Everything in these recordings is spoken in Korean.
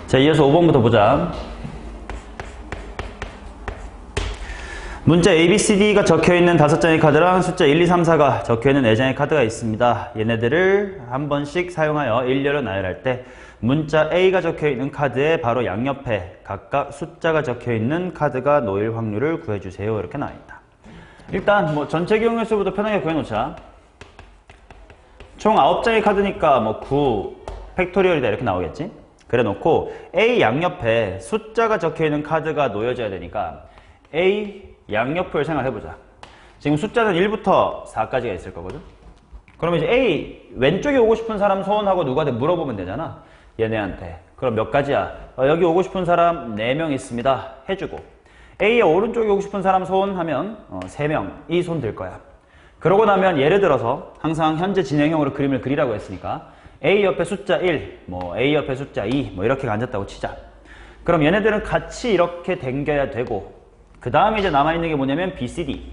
자, 이어서 5번부터 보자. 문자 ABCD가 적혀있는 5장의 카드랑 숫자 1, 2, 3, 4가 적혀있는 4장의 카드가 있습니다. 얘네들을 한 번씩 사용하여 일렬로 나열할 때 문자 A가 적혀있는 카드에 바로 양옆에 각각 숫자가 적혀있는 카드가 놓일 확률을 구해주세요. 이렇게 나와있다. 일단 뭐 전체 경우의 수부터 편하게 구해놓자. 총 9장의 카드니까 9 팩토리얼이다 이렇게 나오겠지. 그래 놓고 A 양옆에 숫자가 적혀있는 카드가 놓여져야 되니까 A 양옆을 생각해보자. 지금 숫자는 1부터 4까지가 있을 거거든. 그러면 이제 A 왼쪽에 오고 싶은 사람 손하고 누구한테 물어보면 되잖아. 얘네한테. 그럼 몇 가지야? 여기 오고 싶은 사람 4명 있습니다. 해주고 A의 오른쪽에 오고 싶은 사람 손 하면 3명이 손 들 거야. 그러고 나면 예를 들어서 항상 현재 진행형으로 그림을 그리라고 했으니까 A 옆에 숫자 1, A 옆에 숫자 2 이렇게 앉았다고 치자. 그럼 얘네들은 같이 이렇게 당겨야 되고 그 다음에 이제 남아있는 게 뭐냐면 B, C, D.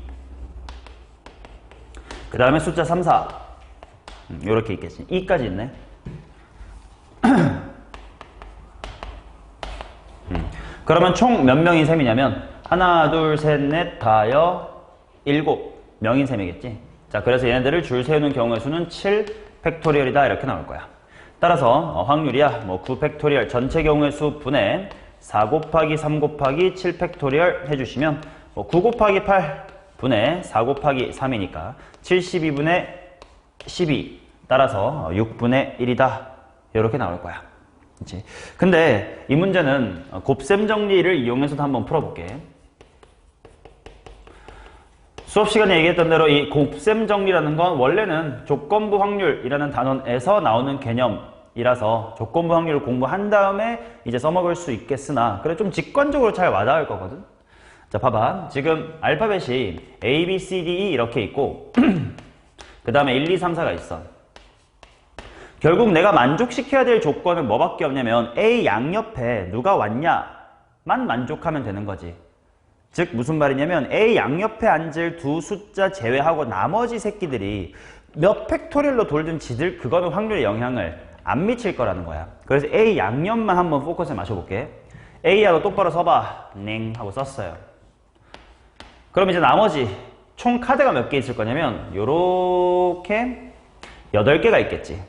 그 다음에 숫자 3, 4. 요렇게 있겠지. E까지 있네. 그러면 총 몇 명인 셈이냐면 하나, 둘, 셋, 넷, 다여, 7명인 셈이겠지. 자, 그래서 얘네들을 줄 세우는 경우의 수는 7 팩토리얼이다 이렇게 나올 거야. 따라서 확률이야 9 팩토리얼 전체 경우의 수 분의 4 곱하기 3 곱하기 7 팩토리얼 해주시면 9 곱하기 8 분의 4 곱하기 3이니까 72분의 12 따라서 6분의 1이다 이렇게 나올 거야. 그치? 근데 이 문제는 곱셈 정리를 이용해서도 한번 풀어볼게. 수업 시간에 얘기했던 대로 이 곱셈 정리라는 건 원래는 조건부 확률이라는 단원에서 나오는 개념이라서 조건부 확률을 공부한 다음에 이제 써먹을 수 있겠으나 그래 좀 직관적으로 잘 와닿을 거거든. 자, 봐봐. 지금 알파벳이 A, B, C, D, E 이렇게 있고 그 다음에 1, 2, 3, 4가 있어. 결국 내가 만족시켜야 될 조건은 뭐밖에 없냐면 A 양옆에 누가 왔냐만 만족하면 되는 거지. 즉 무슨 말이냐면 A 양옆에 앉을 두 숫자 제외하고 나머지 새끼들이 몇 팩토리얼로 돌든 지들 그거는 확률에 영향을 안 미칠 거라는 거야. 그래서 A 양옆만 한번 포커스에 맞춰볼게. A하고 똑바로 서봐. 넹 하고 썼어요. 그럼 이제 나머지 총 카드가 몇 개 있을 거냐면 요렇게 8개가 있겠지.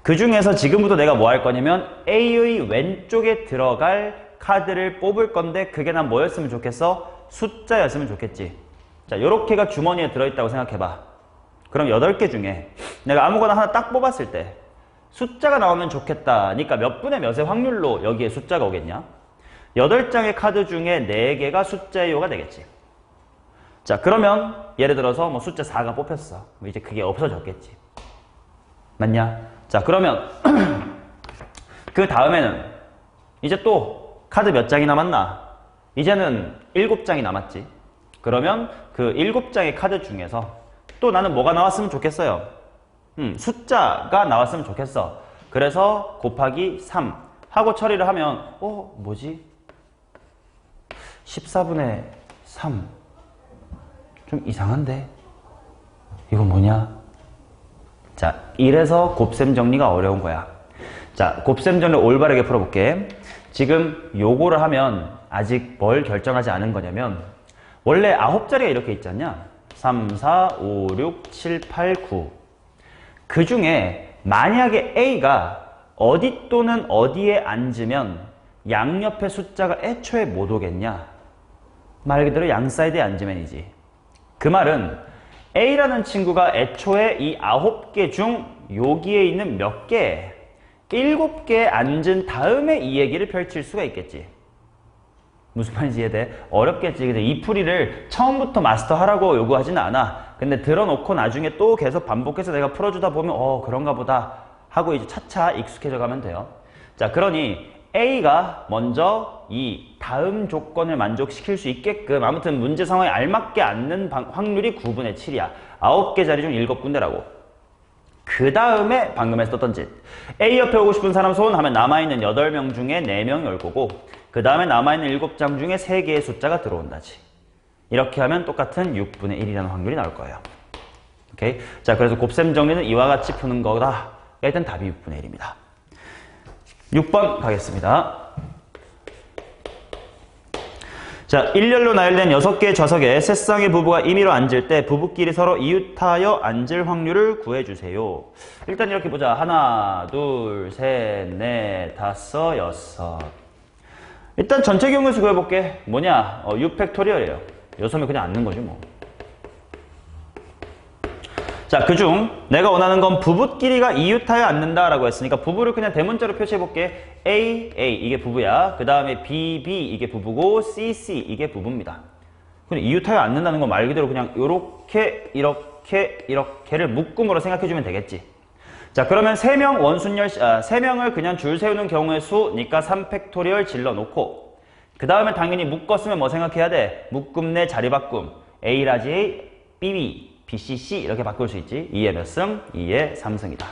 그 중에서 지금부터 내가 뭐 할 거냐면 A의 왼쪽에 들어갈 카드를 뽑을 건데 그게 난 뭐였으면 좋겠어? 숫자였으면 좋겠지. 자, 요렇게가 주머니에 들어있다고 생각해봐. 그럼 8개 중에 내가 아무거나 하나 딱 뽑았을 때 숫자가 나오면 좋겠다니까 몇 분의 몇의 확률로 여기에 숫자가 오겠냐? 8장의 카드 중에 4개가 숫자의 요가 되겠지. 자, 그러면 예를 들어서 숫자 4가 뽑혔어. 이제 그게 없어졌겠지. 맞냐? 자, 그러면 그 다음에는 이제 또 카드 몇 장이 남았나? 이제는 7장이 남았지. 그러면 그 7장의 카드 중에서 또 나는 뭐가 나왔으면 좋겠어요? 숫자가 나왔으면 좋겠어. 그래서 곱하기 3 하고 처리를 하면 뭐지? 14분의 3 좀 이상한데? 이거 뭐냐? 자, 이래서 곱셈 정리가 어려운 거야. 자, 곱셈 정리 올바르게 풀어볼게. 지금 요거를 하면 아직 뭘 결정하지 않은 거냐면 원래 9자리가 이렇게 있지 않냐? 3, 4, 5, 6, 7, 8, 9. 그 중에 만약에 A가 어디 또는 어디에 앉으면 양옆의 숫자가 애초에 못 오겠냐? 말 그대로 양 사이드에 앉으면이지. 그 말은 A라는 친구가 애초에 이 9개 중 여기에 있는 몇 개, 7개에 앉은 다음에 이 얘기를 펼칠 수가 있겠지. 무슨 말인지 이해돼? 어렵겠지. 근데 이 풀이를 처음부터 마스터하라고 요구하지는 않아. 근데 들어놓고 나중에 또 계속 반복해서 내가 풀어주다 보면 그런가 보다 하고 이제 차차 익숙해져 가면 돼요. 자, 그러니 A가 먼저 이 다음 조건을 만족시킬 수 있게끔 아무튼 문제 상황에 알맞게 앉는 확률이 9분의 7이야. 9개 자리 중 7군데라고. 그 다음에 방금 했었던 짓. A 옆에 오고 싶은 사람 손 하면 남아있는 8명 중에 4명이 올 거고 그 다음에 남아있는 7장 중에 3개의 숫자가 들어온다지. 이렇게 하면 똑같은 6분의 1이라는 확률이 나올 거예요. 오케이? 자, 그래서 곱셈 정리는 이와 같이 푸는 거다. 일단 답이 6분의 1입니다. 6번 가겠습니다. 자, 일렬로 나열된 6개의 좌석에 세 쌍의 부부가 임의로 앉을 때 부부끼리 서로 이웃하여 앉을 확률을 구해주세요. 일단 이렇게 보자. 하나, 둘, 셋, 넷, 다섯, 여섯. 일단 전체 경우수 구해볼게. 뭐냐? 6팩토리얼이에요. 6명 그냥 앉는 거지 뭐. 자, 그중 내가 원하는 건 부부끼리가 이웃하여 앉는다라고 했으니까 부부를 그냥 대문자로 표시해볼게. A, A 이게 부부야. 그 다음에 B, B 이게 부부고 C, C 이게 부부입니다. 근데 이웃하여 앉는다는 건 말 그대로 그냥 요렇게 이렇게 이렇게를 묶음으로 생각해주면 되겠지. 자, 그러면 3명 원순열 3명을 그냥 줄 세우는 경우의 수니까 3팩토리얼 질러놓고 그 다음에 당연히 묶었으면 뭐 생각해야 돼? 묶음 내 자리 바꿈. A라지 A, BB BCC 이렇게 바꿀 수 있지. 2의 몇 승? 2의 3승이다.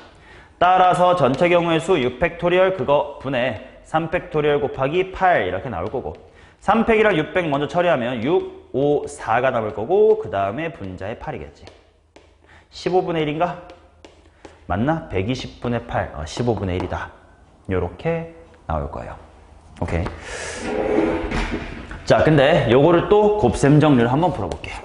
따라서 전체 경우의 수 6팩토리얼 그거 분해 3팩토리얼 곱하기 8 이렇게 나올 거고 3팩이랑 600 먼저 처리하면 6, 5, 4가 나올 거고 그 다음에 분자의 8이겠지. 15분의 1인가? 맞나? 120분의 8, 15분의 1이다. 요렇게 나올 거예요. 오케이. 자, 근데 요거를 또 곱셈 정리를 한번 풀어볼게요.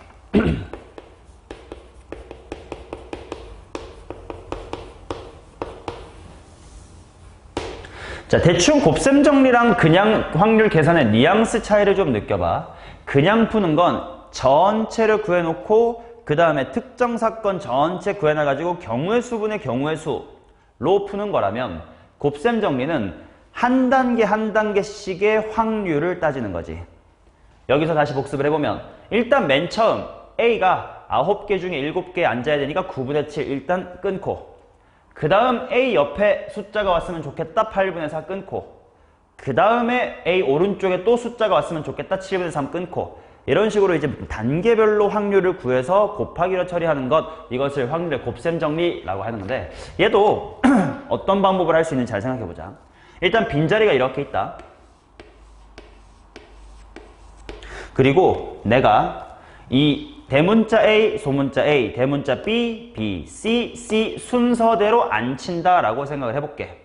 자, 대충 곱셈 정리랑 그냥 확률 계산의 뉘앙스 차이를 좀 느껴봐. 그냥 푸는 건 전체를 구해놓고 그 다음에 특정 사건 전체 구해놔가지고 경우의 수분의 경우의 수로 푸는 거라면 곱셈 정리는 한 단계 한 단계씩의 확률을 따지는 거지. 여기서 다시 복습을 해보면 일단 맨 처음 A가 9개 중에 7개 앉아야 되니까 9분의 7 일단 끊고 그 다음 A 옆에 숫자가 왔으면 좋겠다 8분의 4 끊고 그 다음에 A 오른쪽에 또 숫자가 왔으면 좋겠다 7분의 3 끊고 이런 식으로 이제 단계별로 확률을 구해서 곱하기로 처리하는 것 이것을 확률의 곱셈 정리라고 하는데 얘도 어떤 방법을 할 수 있는지 잘 생각해보자. 일단 빈자리가 이렇게 있다. 그리고 내가 이 대문자 A, 소문자 A, 대문자 B, B, C, C 순서대로 앉힌다라고 생각을 해볼게.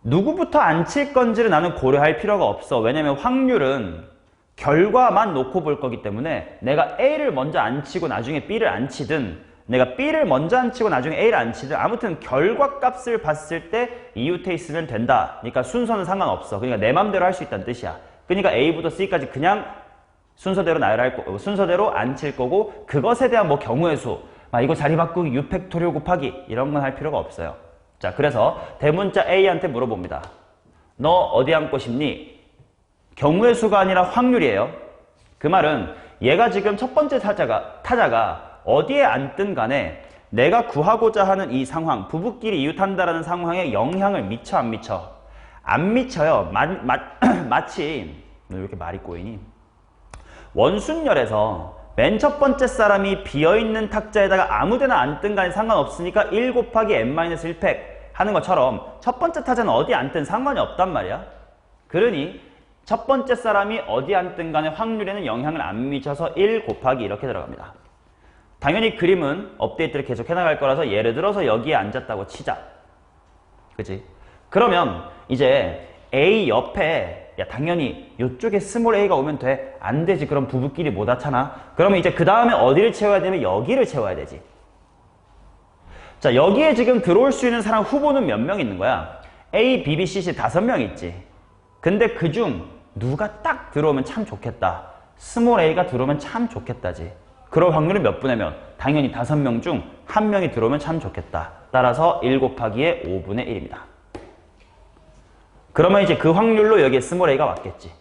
누구부터 앉힐 건지를 나는 고려할 필요가 없어. 왜냐면 확률은 결과만 놓고 볼 거기 때문에 내가 A를 먼저 앉히고 나중에 B를 앉히든 내가 B를 먼저 앉히고 나중에 A를 앉히든 아무튼 결과값을 봤을 때 이웃해 있으면 된다. 그러니까 순서는 상관없어. 그러니까 내 맘대로 할 수 있다는 뜻이야. 그러니까 A부터 C까지 그냥 순서대로 나열할 거, 순서대로 앉힐 거고 그것에 대한 뭐 경우의 수, 이거 자리 바꾸기, 6팩토리얼 곱하기 이런 건 할 필요가 없어요. 자, 그래서 대문자 A한테 물어봅니다. 너 어디 앉고 싶니? 경우의 수가 아니라 확률이에요. 그 말은 얘가 지금 첫 번째 타자가 어디에 앉든 간에 내가 구하고자 하는 이 상황, 부부끼리 이웃한다라는 상황에 영향을 미쳐 안 미쳐? 안 미쳐요. 마치 왜 이렇게 말이 꼬이니? 원순열에서 맨 첫 번째 사람이 비어있는 탁자에다가 아무데나 앉든 간에 상관없으니까 1 곱하기 n-1팩 하는 것처럼 첫 번째 타자는 어디 앉든 상관이 없단 말이야. 그러니 첫 번째 사람이 어디 앉든 간에 확률에는 영향을 안 미쳐서 1 곱하기 이렇게 들어갑니다. 당연히 그림은 업데이트를 계속 해나갈 거라서 예를 들어서 여기에 앉았다고 치자. 그치? 그러면 이제 A 옆에 야 당연히 이쪽에 스몰 a가 오면 돼. 안 되지. 그럼 부부끼리 못 앉잖아. 그러면 이제 그 다음에 어디를 채워야 되면 여기를 채워야 되지. 자, 여기에 지금 들어올 수 있는 사람 후보는 몇 명 있는 거야? A, B, B, C, C 5명 있지. 근데 그중 누가 딱 들어오면 참 좋겠다. 스몰 a가 들어오면 참 좋겠다지. 그럴 확률은 몇 분의 몇? 당연히 5명 중 1명이 들어오면 참 좋겠다. 따라서 1 곱하기에 5분의 1입니다. 그러면 이제 그 확률로 여기에 스몰 a가 왔겠지.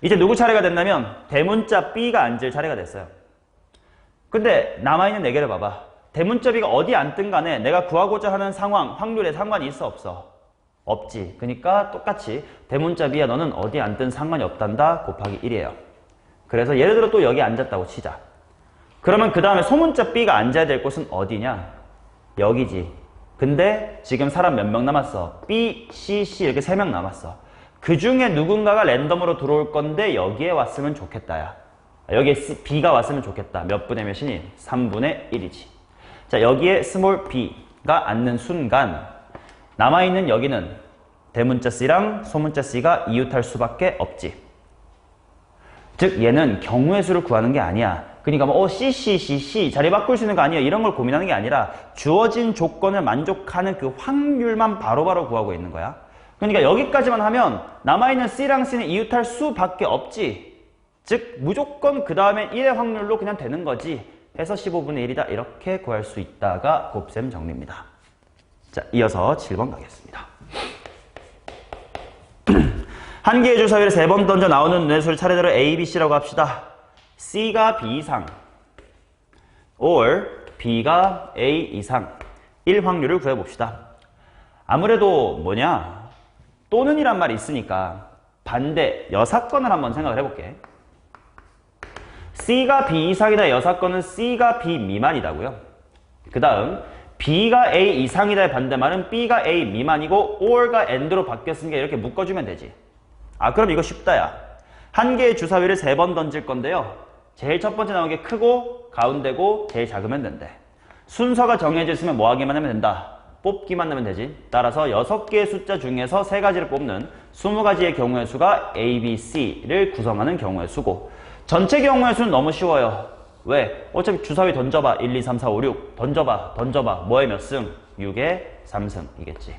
이제 누구 차례가 됐냐면 대문자 B가 앉을 차례가 됐어요. 근데 남아있는 4개를 봐봐. 대문자 B가 어디 앉든 간에 내가 구하고자 하는 상황, 확률에 상관이 있어 없어? 없지. 그러니까 똑같이 대문자 B야 너는 어디 앉든 상관이 없단다 곱하기 1이에요. 그래서 예를 들어 또 여기 앉았다고 치자. 그러면 그 다음에 소문자 B가 앉아야 될 곳은 어디냐? 여기지. 근데 지금 사람 몇 명 남았어? B, C, C 이렇게 3명 남았어. 그 중에 누군가가 랜덤으로 들어올 건데 여기에 왔으면 좋겠다야. 여기에 B가 왔으면 좋겠다. 몇 분의 몇이니? 3분의 1이지. 자, 여기에 스몰 b가 앉는 순간 남아있는 여기는 대문자 C랑 소문자 C가 이웃할 수밖에 없지. 즉 얘는 경우의 수를 구하는 게 아니야. 그러니까 뭐 C 자리 바꿀 수 있는 거 아니야. 이런 걸 고민하는 게 아니라 주어진 조건을 만족하는 그 확률만 바로바로 구하고 있는 거야. 그러니까 여기까지만 하면 남아있는 C랑 C는 이웃할 수밖에 없지. 즉 무조건 그 다음에 1의 확률로 그냥 되는 거지. 해서 15분의 1이다. 이렇게 구할 수 있다가 곱셈 정리입니다. 자, 이어서 7번 가겠습니다. 한 개의 주사위를 3번 던져 나오는 눈의 수를 차례대로 A, B, C라고 합시다. C가 B 이상 or B가 A 이상 1 확률을 구해봅시다. 아무래도 뭐냐? 또는 이란 말이 있으니까 반대 여사건을 한번 생각을 해볼게. C가 B 이상이다 여사건은 C가 B 미만이다고요. 그 다음 B가 A 이상이다의 반대말은 B가 A 미만이고 or가 and로 바뀌었으니까 이렇게 묶어주면 되지. 아 그럼 이거 쉽다 야. 한 개의 주사위를 3번 던질 건데요. 제일 첫 번째 나온 게 크고 가운데고 제일 작으면 된대. 순서가 정해져 있으면 뭐 하기만 하면 된다. 뽑기만 하면 되지. 따라서 6개의 숫자 중에서 3가지를 뽑는 20가지의 경우의 수가 A, B, C를 구성하는 경우의 수고 전체 경우의 수는 너무 쉬워요. 왜? 어차피 주사위 던져봐. 1, 2, 3, 4, 5, 6 던져봐. 뭐에 몇 승? 6에 3승이겠지.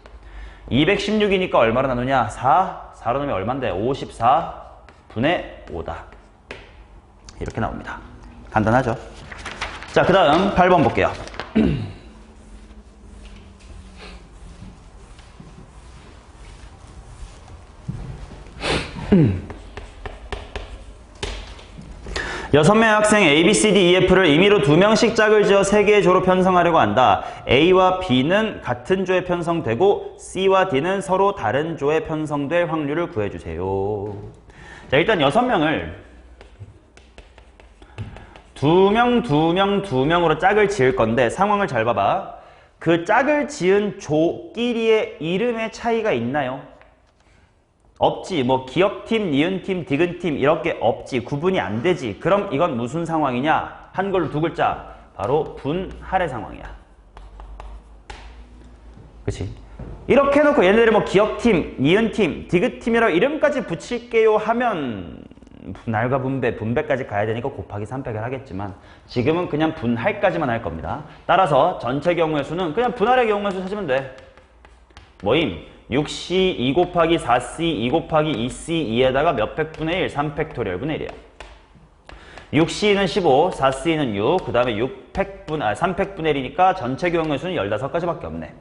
216이니까 얼마로 나누냐? 4로 나누면 얼만데? 54분의 5다. 이렇게 나옵니다. 간단하죠? 자, 그 다음 8번 볼게요. 여섯 명의 학생 A, B, C, D, E, F를 임의로 2명씩 짝을 지어 3개의 조로 편성하려고 한다. A와 B는 같은 조에 편성되고 C와 D는 서로 다른 조에 편성될 확률을 구해주세요. 자, 일단 6명을 2명으로 짝을 지을 건데 상황을 잘 봐봐. 그 짝을 지은 조끼리의 이름의 차이가 있나요? 없지. 뭐 기역팀, 니은팀, 디귿팀 이렇게 없지. 구분이 안 되지. 그럼 이건 무슨 상황이냐? 한글로 2글자. 바로 분할의 상황이야. 그치? 이렇게 해놓고 얘네들이 뭐 기역팀, 니은팀, 디귿팀이라고 이름까지 붙일게요 하면 분할과 분배까지 가야 되니까 곱하기 300을 하겠지만 지금은 그냥 분할까지만 할 겁니다. 따라서 전체 경우의 수는 그냥 분할의 경우의 수 찾으면 돼. 뭐임? 6C 2 곱하기 4C 2 곱하기 2C 2에다가 몇 팩분의 1? 3팩토리얼 분의 1이야. 6C는 15, 4C는 6, 그 다음에 3팩분의 1이니까 전체 경우의 수는 15가지밖에 없네.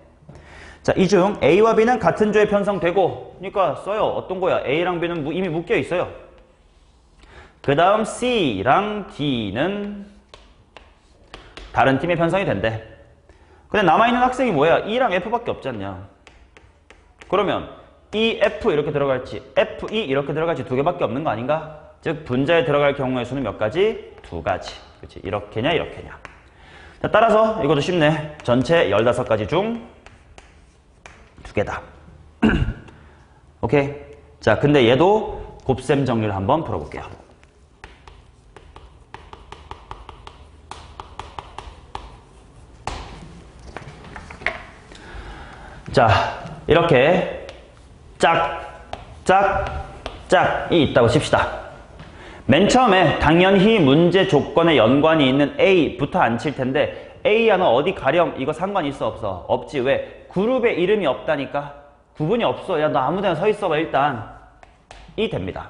자, 이 중 A와 B는 같은 조에 편성되고 그러니까 써요. 어떤 거야? A랑 B는 이미 묶여 있어요. 그 다음 C랑 D는 다른 팀에 편성이 된대. 근데 남아있는 학생이 뭐야? E랑 F밖에 없지 않냐? 그러면 E, F 이렇게 들어갈지 F, E 이렇게 들어갈지 2개밖에 없는 거 아닌가? 즉 분자에 들어갈 경우의 수는 몇 가지? 2가지. 그치? 이렇게냐 이렇게냐. 자, 따라서 이것도 쉽네. 전체 15가지 중 2개다. 오케이. 자, 근데 얘도 곱셈 정리를 한번 풀어볼게요. 자, 이렇게 짝이 있다고 칩시다. 맨 처음에 당연히 문제 조건에 연관이 있는 A부터 안 칠 텐데 A야 너 어디 가렴? 이거 상관 있어 없어? 없지. 왜? 그룹에 이름이 없다니까. 구분이 없어. 야 너 아무데나 서 있어봐 일단. 이 됩니다.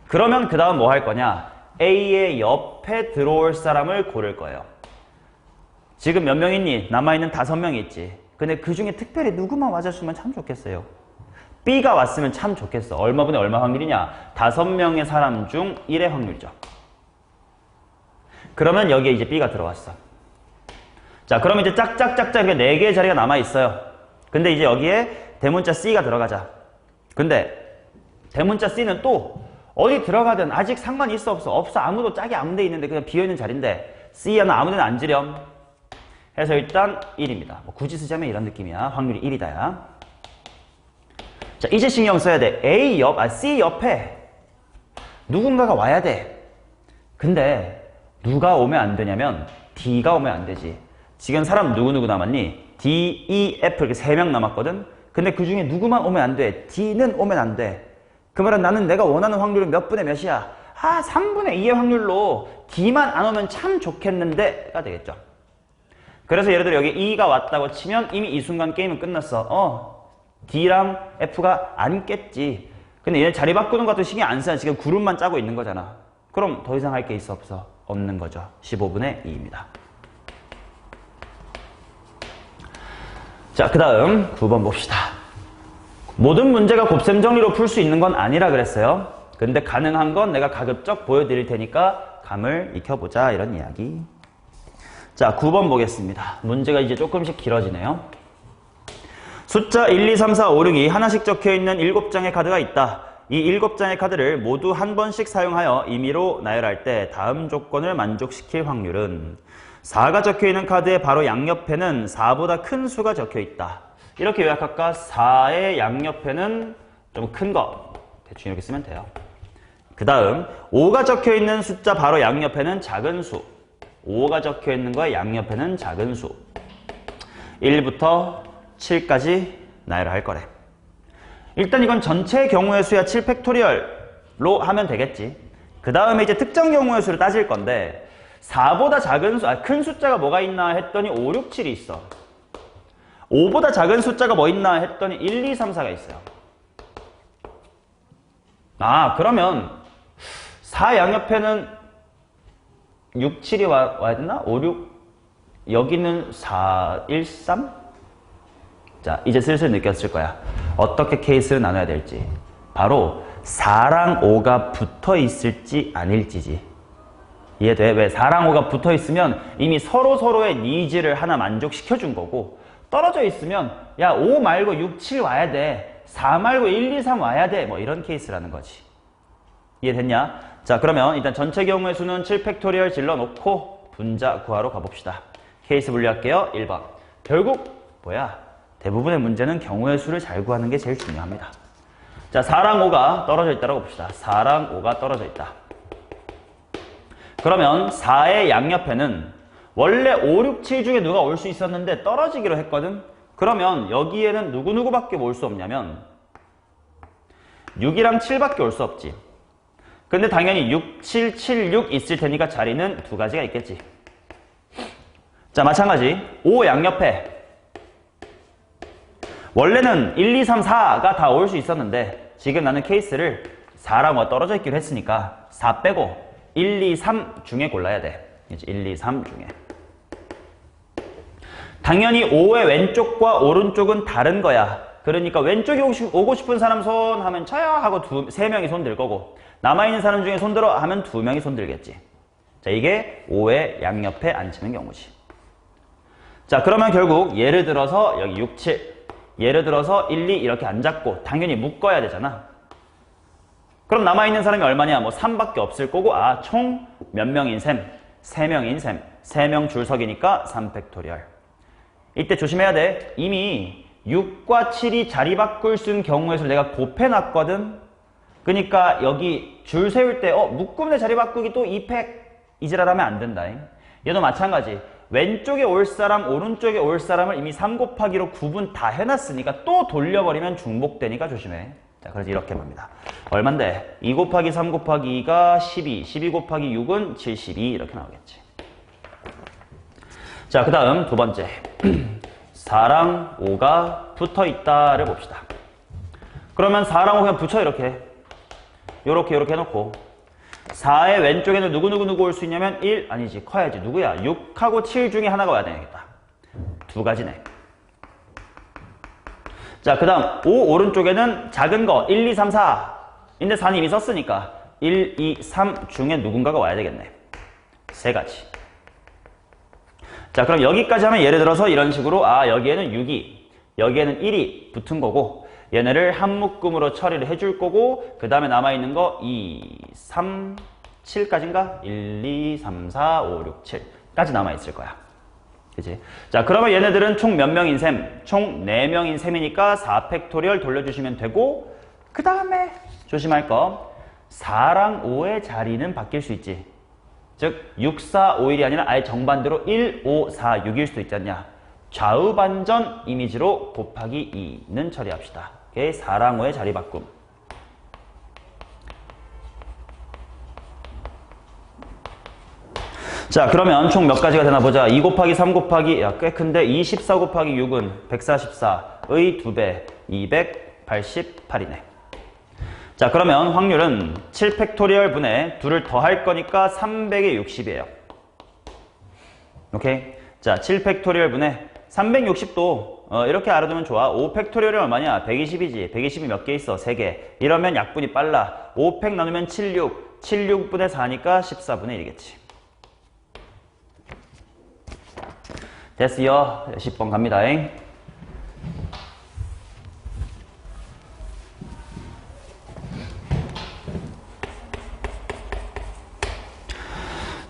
그러면 그 다음 뭐 할 거냐? A의 옆에 들어올 사람을 고를 거예요. 지금 몇 명 있니? 남아있는 5명이 있지. 근데 그 중에 특별히 누구만 와줬으면 참 좋겠어요. B가 왔으면 참 좋겠어. 얼마분의 얼마 확률이냐? 5명의 사람 중 1의 확률이죠. 그러면 여기에 이제 B가 들어왔어. 자, 그럼 이제 짝짝짝짝 이렇게 4개의 자리가 남아있어요. 근데 이제 여기에 대문자 C가 들어가자. 근데 대문자 C는 또 어디 들어가든 아직 상관이 있어 없어? 없어. 아무도 짝이 아무 데 있는데 그냥 비어있는 자리인데 C야 너 아무 데나 앉으렴. 해서 일단 1입니다. 뭐 굳이 쓰자면 이런 느낌이야. 확률이 1이다야. 자, 이제 신경 써야 돼. C 옆에 누군가가 와야 돼. 근데 누가 오면 안 되냐면 D가 오면 안 되지. 지금 사람 누구 남았니? D, E, F 이렇게 3명 남았거든. 근데 그 중에 누구만 오면 안 돼. D는 오면 안 돼. 그 말은 나는 내가 원하는 확률은 몇 분의 몇이야? 3분의 2의 확률로 D만 안 오면 참 좋겠는데가 되겠죠. 그래서 예를 들어 여기 E가 왔다고 치면 이미 이 순간 게임은 끝났어. D랑 F가 안 깼지. 근데 얘네 자리 바꾸는 것도 신경 안 쓰잖아. 지금 그룹만 짜고 있는 거잖아. 그럼 더 이상 할 게 있어 없어? 없는 거죠. 15분의 2입니다. 자, 그 다음 9번 봅시다. 모든 문제가 곱셈 정리로 풀 수 있는 건 아니라 그랬어요. 근데 가능한 건 내가 가급적 보여드릴 테니까 감을 익혀보자 이런 이야기. 자, 9번 보겠습니다. 문제가 이제 조금씩 길어지네요. 숫자 1, 2, 3, 4, 5, 6이 하나씩 적혀있는 7장의 카드가 있다. 이 7장의 카드를 모두 한 번씩 사용하여 임의로 나열할 때 다음 조건을 만족시킬 확률은 4가 적혀있는 카드의 바로 양옆에는 4보다 큰 수가 적혀있다. 이렇게 요약할까? 4의 양옆에는 좀 큰 거. 대충 이렇게 쓰면 돼요. 그 다음 5가 적혀있는 숫자 바로 양옆에는 작은 수. 5가 적혀있는 거에 양옆에는 작은 수. 1부터 7까지 나열할 거래. 일단 이건 전체 경우의 수야 7팩토리얼로 하면 되겠지. 그 다음에 이제 특정 경우의 수를 따질 건데 4보다 작은 큰 숫자가 뭐가 있나 했더니 5, 6, 7이 있어. 5보다 작은 숫자가 뭐 있나 했더니 1, 2, 3, 4가 있어요. 그러면 4 양옆에는 6, 7이 와야 되나? 5, 6 여기는 4, 1, 3? 자, 이제 슬슬 느꼈을 거야. 어떻게 케이스를 나눠야 될지. 바로 4랑 5가 붙어 있을지 아닐지지. 이해돼? 왜 4랑 5가 붙어 있으면 이미 서로의 니즈를 하나 만족시켜 준 거고, 떨어져 있으면 야 5 말고 6, 7 와야 돼. 4 말고 1, 2, 3 와야 돼. 뭐 이런 케이스라는 거지. 이해됐냐? 자, 그러면 일단 전체 경우의 수는 7팩토리얼 질러놓고 분자 구하러 가봅시다. 케이스 분류할게요. 1번. 결국 뭐야? 대부분의 문제는 경우의 수를 잘 구하는 게 제일 중요합니다. 자, 4랑 5가 떨어져 있다고 봅시다. 4랑 5가 떨어져 있다. 그러면 4의 양옆에는 원래 5, 6, 7 중에 누가 올 수 있었는데 떨어지기로 했거든? 그러면 여기에는 누구밖에 올 수 없냐면 6이랑 7밖에 올 수 없지. 근데 당연히 6, 7, 7, 6 있을 테니까 자리는 두 가지가 있겠지. 자, 마찬가지 5 양옆에 원래는 1, 2, 3, 4가 다 올 수 있었는데 지금 나는 케이스를 4랑 5가 떨어져 있기로 했으니까 4 빼고 1, 2, 3 중에 골라야 돼. 1, 2, 3 중에. 당연히 5의 왼쪽과 오른쪽은 다른 거야. 그러니까 왼쪽에 오고 싶은 사람 손 하면 저요 하고 3명이 손 들 거고, 남아있는 사람 중에 손 들어 하면 2명이 손 들겠지. 자, 이게 5의 양옆에 앉히는 경우지. 자, 그러면 결국 예를 들어서 여기 6, 7 예를 들어서 1, 2 이렇게 앉았고 당연히 묶어야 되잖아. 그럼 남아있는 사람이 얼마냐? 뭐 3밖에 없을 거고, 총 몇 명인 셈? 3명인 셈. 3명 줄석이니까 3팩토리얼. 이때 조심해야 돼. 이미 6과 7이 자리 바꿀 수 있는 경우의 수를 내가 곱해놨거든. 그러니까 여기 줄 세울 때 묶음에 자리 바꾸기 또 2팩 이지랄하면 안 된다. 얘도 마찬가지. 왼쪽에 올 사람, 오른쪽에 올 사람을 이미 3 곱하기로 구분 다 해놨으니까 또 돌려버리면 중복되니까 조심해. 자, 그래서 이렇게 봅니다. 얼만데? 2 곱하기 3 곱하기 2가 12, 12 곱하기 6은 72 이렇게 나오겠지. 자, 그 다음 두 번째 4랑 5가 붙어있다를 봅시다. 그러면 4랑 5 그냥 붙여 이렇게 해놓고 4의 왼쪽에는 누구 올 수 있냐면 1 아니지 커야지. 누구야? 6하고 7 중에 하나가 와야 되겠다. 두 가지네. 자, 그 다음 5 오른쪽에는 작은 거 1, 2, 3, 4 인데 4는 이미 썼으니까 1, 2, 3 중에 누군가가 와야 되겠네. 세 가지. 자, 그럼 여기까지 하면 예를 들어서 이런 식으로 여기에는 6이 여기에는 1이 붙은 거고 얘네를 한 묶음으로 처리를 해줄 거고, 그 다음에 남아있는 거 2, 3, 7까지인가? 1, 2, 3, 4, 5, 6, 7까지 남아있을 거야. 그치? 자, 그러면 얘네들은 총 몇 명인 셈? 총 4명인 셈이니까 4팩토리얼 돌려주시면 되고, 그 다음에 조심할 거 4랑 5의 자리는 바뀔 수 있지. 즉 6, 4, 5, 1이 아니라 아예 정반대로 1, 5, 4, 6일 수도 있지 않냐. 좌우 반전 이미지로 곱하기 2는 처리합시다. 오케이? 4랑 5의 자리 바꿈. 자, 그러면 총 몇 가지가 되나 보자. 2 곱하기 3 곱하기, 야, 꽤 큰데 24 곱하기 6은 144의 2배, 288이네. 자, 그러면 확률은 7 팩토리얼 분의 2를 더할 거니까 300의 60이에요. 오케이? 자, 7 팩토리얼 분의 360도 이렇게 알아두면 좋아. 5 팩토리얼이 얼마냐? 120이지. 120이 몇 개 있어? 3개. 이러면 약분이 빨라. 5 팩 나누면 76. 76분의 4니까 14분의 1이겠지. 됐어요. 10번 갑니다잉.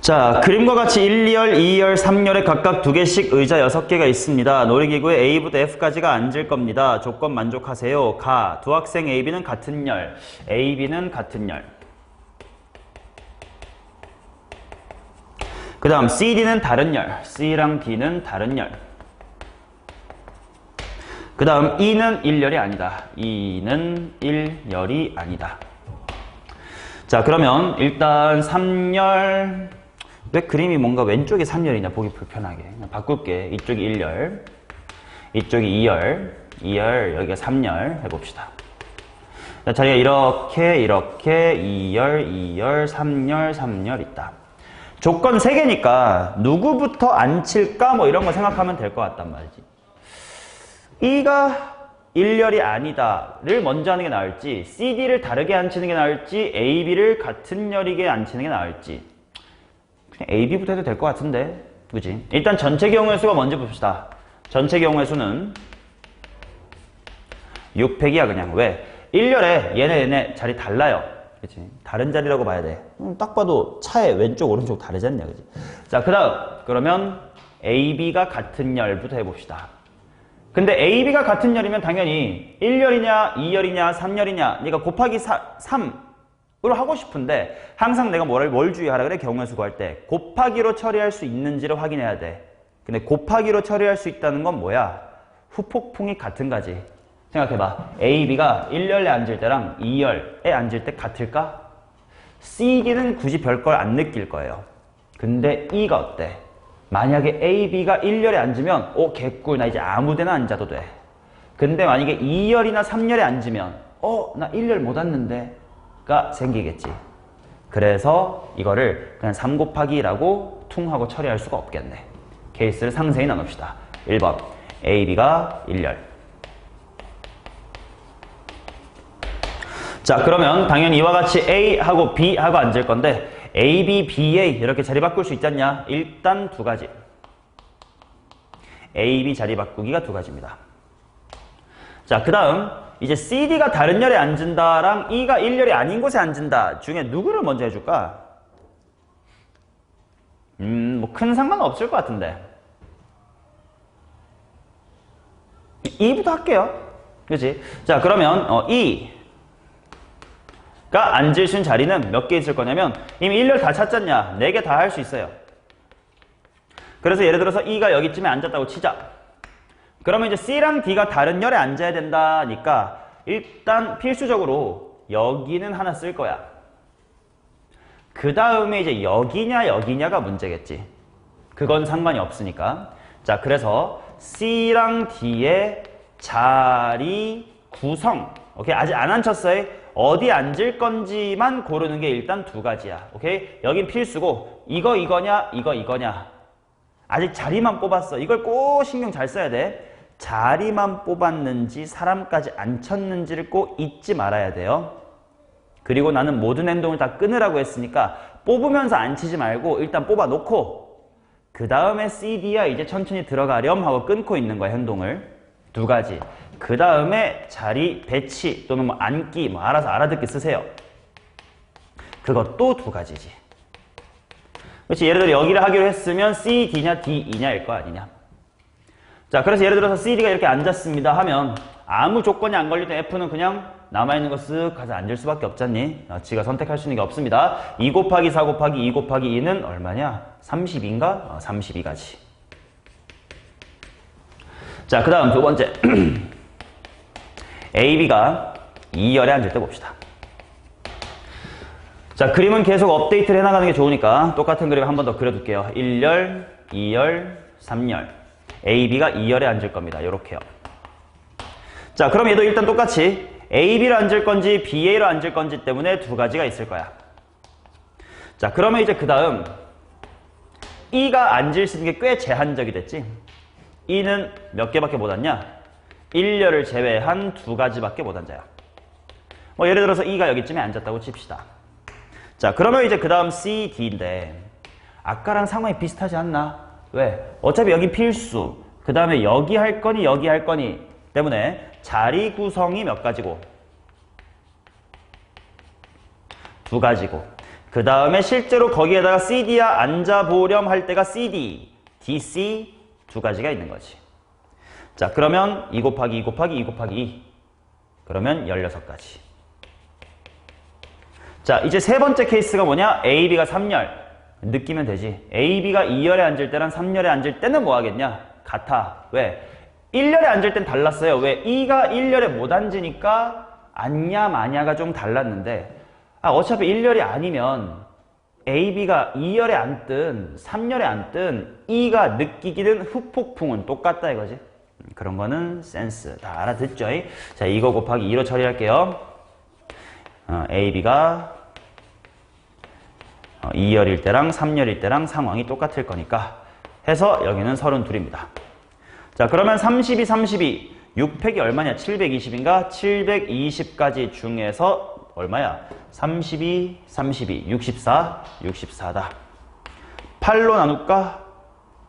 자, 그림과 같이 1, 2열, 2열, 3열에 각각 2개씩 의자 6개가 있습니다. 놀이기구에 A부터 F까지가 앉을 겁니다. 조건 만족하세요. 가. 두 학생 A, B는 같은 열. A, B는 같은 열. 그 다음 C, D는 다른 열. C랑 D는 다른 열. 그 다음 E는 1열이 아니다. E는 1열이 아니다. 자, 그러면 일단 3열. 왜 그림이 뭔가 왼쪽이 3열이냐, 보기 불편하게. 그냥 바꿀게. 이쪽이 1열, 이쪽이 2열, 2열, 여기가 3열 해봅시다. 자, 자리가 이렇게, 2열, 2열, 3열, 3열 있다. 조건 3개니까 누구부터 앉힐까 뭐 이런 거 생각하면 될 것 같단 말이지. E가 1열이 아니다를 먼저 하는 게 나을지, CD를 다르게 앉히는 게 나을지, AB를 같은 열이게 앉히는 게 나을지. 그냥 AB부터 해도 될 것 같은데, 그지? 일단 전체 경우의 수가 먼저 봅시다. 전체 경우의 수는 6팩이야 그냥. 왜? 1열에 얘네 자리 달라요. 그치? 다른 자리라고 봐야 돼. 딱 봐도 차의 왼쪽 오른쪽 다르지 않냐, 그지? 자, 그 다음 그러면 AB가 같은 열부터 해봅시다. 근데 AB가 같은 열이면 당연히 1열이냐 2열이냐 3열이냐 그러니까 곱하기 3으로 하고 싶은데 항상 내가 뭘 주의하라 그래? 경우의 수 구할 때 곱하기로 처리할 수 있는지를 확인해야 돼. 근데 곱하기로 처리할 수 있다는 건 뭐야? 후폭풍이 같은 가지. 생각해봐. AB가 1열에 앉을 때랑 2열에 앉을 때 같을까? CD는 굳이 별걸 안 느낄 거예요. 근데 E가 어때? 만약에 AB가 1열에 앉으면 개꿀, 나 이제 아무 데나 앉아도 돼. 근데 만약에 2열이나 3열에 앉으면 나 1열 못 앉는데 가 생기겠지. 그래서 이거를 그냥 3 곱하기라고 퉁 하고 처리할 수가 없겠네. 케이스를 상세히 나눕시다. 1번 AB가 1열. 자, 그러면 당연히 이와 같이 A하고 B하고 앉을 건데 A, B, BA 이렇게 자리 바꿀 수 있지 않냐? 일단 2가지. A, B 자리 바꾸기가 2가지입니다. 자, 그 다음 이제 CD가 다른 열에 앉는다랑 E가 1열이 아닌 곳에 앉는다 중에 누구를 먼저 해줄까? 뭐 큰 상관은 없을 것 같은데 E부터 할게요. 그치? 자, 그러면 E가 앉을 수 있는 자리는 몇 개 있을 거냐면 이미 1열 다 찾잖냐? 4개 다 할 수 있어요. 그래서 예를 들어서 E가 여기쯤에 앉았다고 치자. 그러면 이제 C랑 D가 다른 열에 앉아야 된다니까 일단 필수적으로 여기는 하나 쓸 거야. 그 다음에 이제 여기냐 여기냐가 문제겠지. 그건 상관이 없으니까. 자, 그래서 C랑 D의 자리 구성. 오케이? 아직 안 앉혔어요. 어디 앉을 건지만 고르는 게 일단 2가지야. 오케이? 여긴 필수고 이거냐 이거냐. 아직 자리만 뽑았어. 이걸 꼭 신경 잘 써야 돼. 자리만 뽑았는지 사람까지 앉혔는지를 꼭 잊지 말아야 돼요. 그리고 나는 모든 행동을 다 끊으라고 했으니까 뽑으면서 앉히지 말고 일단 뽑아놓고 그 다음에 CD야 이제 천천히 들어가렴 하고 끊고 있는 거야, 행동을. 2가지. 그 다음에 자리 배치 또는 뭐 앉기 뭐 알아서 알아듣기 쓰세요. 그것도 2가지지. 그렇지. 예를 들어 여기를 하기로 했으면 C, D냐 D, E냐일 거 아니냐. 자, 그래서 예를 들어서 CD가 이렇게 앉았습니다 하면 아무 조건이 안 걸리던 F는 그냥 남아있는 거 쓱 가서 앉을 수밖에 없잖니. 지가 선택할 수 있는 게 없습니다. 2 곱하기 4 곱하기 2 곱하기 2는 얼마냐? 32인가? 32가지. 자, 그 다음 2번째. AB가 2열에 앉을 때 봅시다. 자, 그림은 계속 업데이트를 해나가는 게 좋으니까 똑같은 그림 한 번 더 그려둘게요. 1열, 2열, 3열. A, B가 2열에 앉을 겁니다. 요렇게요. 자, 그럼 얘도 일단 똑같이 A, B로 앉을 건지 B, A로 앉을 건지 때문에 두 가지가 있을 거야. 자, 그러면 이제 그 다음 E가 앉을 수 있는 게 꽤 제한적이 됐지. E는 몇 개밖에 못 앉냐? 1열을 제외한 두 가지밖에 못 앉아요. 뭐 예를 들어서 E가 여기쯤에 앉았다고 칩시다. 자, 그러면 이제 그 다음 C, D인데 아까랑 상황이 비슷하지 않나? 왜? 어차피 여기 필수, 그 다음에 여기 할 거니 여기 할 거니 때문에 자리 구성이 몇 가지고? 두 가지고. 그 다음에 실제로 거기에다가 CD야 앉아보렴 할 때가 CD, DC 두 가지가 있는 거지. 자, 그러면 2 곱하기 2 곱하기 2 곱하기 2. 그러면 16가지. 자, 이제 세 번째 케이스가 뭐냐? A, B가 3열. 느끼면 되지. A, B가 2열에 앉을 때랑 3열에 앉을 때는 뭐 하겠냐? 같아. 왜? 1열에 앉을 땐 달랐어요. 왜? E가 1열에 못 앉으니까 앉냐 마냐가 좀 달랐는데 어차피 1열이 아니면 A, B가 2열에 앉든 3열에 앉든 E가 느끼기는 후폭풍은 똑같다 이거지. 그런 거는 센스. 다 알아듣죠? 자, 이거 곱하기 2로 처리할게요. A, B가 2열일 때랑 3열일 때랑 상황이 똑같을 거니까 해서 여기는 32입니다. 자, 그러면 32, 32, 6팩이 얼마냐? 720인가? 720가지 중에서 얼마야? 32, 32, 64, 64다. 8로 나눌까?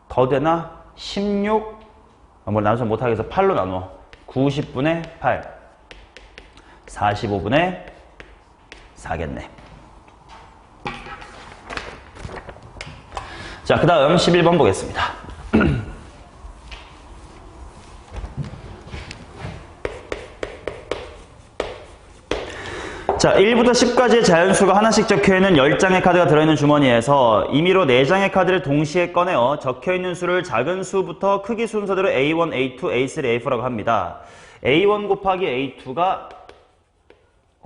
더 되나? 16, 뭘 나눠서 못하겠어. 8로 나누어. 90분의 8, 45분의 4겠네. 자, 그 다음 11번 보겠습니다. 자, 1부터 10까지의 자연수가 하나씩 적혀있는 10장의 카드가 들어있는 주머니에서 임의로 4장의 카드를 동시에 꺼내어 적혀있는 수를 작은 수부터 크기 순서대로 A1, A2, A3, A4라고 합니다. A1 곱하기 A2가